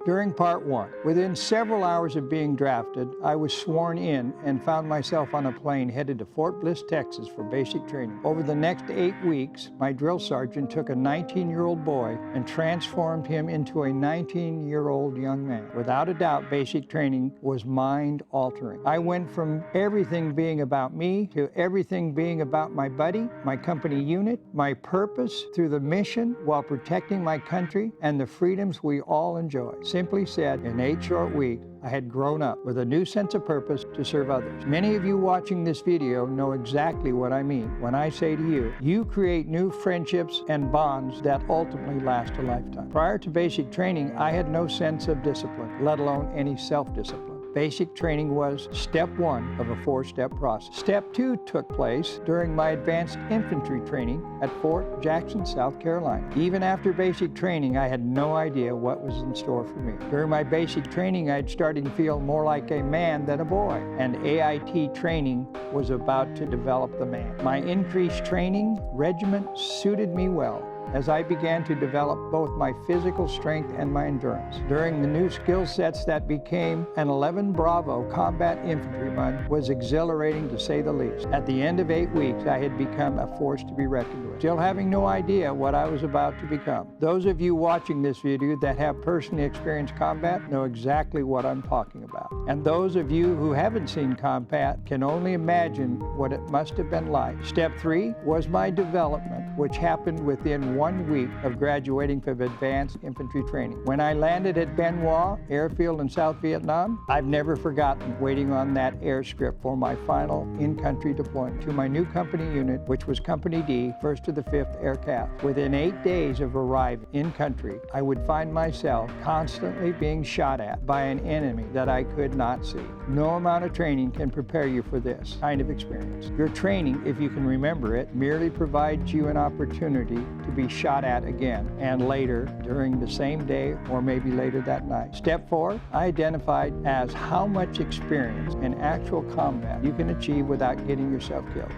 During part 1, within several hours of being drafted, I was sworn in and found myself on a plane headed to Fort Bliss, Texas for basic training. Over the next 8 weeks, my drill sergeant took a 19-year-old boy and transformed him into a 19-year-old young man. Without a doubt, basic training was mind-altering. I went from everything being about me to everything being about my buddy, my company unit, my purpose through the mission while protecting my country and the freedoms we all enjoy. Simply said, in 8 short weeks, I had grown up with a new sense of purpose to serve others. Many of you watching this video know exactly what I mean when I say to you, you create new friendships and bonds that ultimately last a lifetime. Prior to basic training, I had no sense of discipline, let alone any self-discipline. Basic training was step 1 of a 4-step process. Step 2 took place during my advanced infantry training at Fort Jackson, South Carolina. Even after basic training, I had no idea what was in store for me. During my basic training, I'd started to feel more like a man than a boy, and AIT training was about to develop the man. My increased training regimen suited me well as I began to develop both my physical strength and my endurance. During the new skill sets that became an 11 Bravo combat infantryman was exhilarating to say the least. At the end of 8 weeks, I had become a force to be reckoned with, still having no idea what I was about to become. Those of you watching this video that have personally experienced combat know exactly what I'm talking about. And those of you who haven't seen combat can only imagine what it must have been like. Step 3 was my development, which happened within 1 week of graduating from advanced infantry training. When I landed at Ben Hoa Airfield in South Vietnam, I've never forgotten waiting on that airstrip for my final in-country deployment to my new company unit, which was Company D, 1st to the 5th Air Cav. Within 8 days of arriving in country, I would find myself constantly being shot at by an enemy that I could not see. No amount of training can prepare you for this kind of experience. Your training, if you can remember it, merely provides you an opportunity to be shot at again, and later during the same day or maybe later that night. Step 4, I identified as how much experience in actual combat you can achieve without getting yourself killed.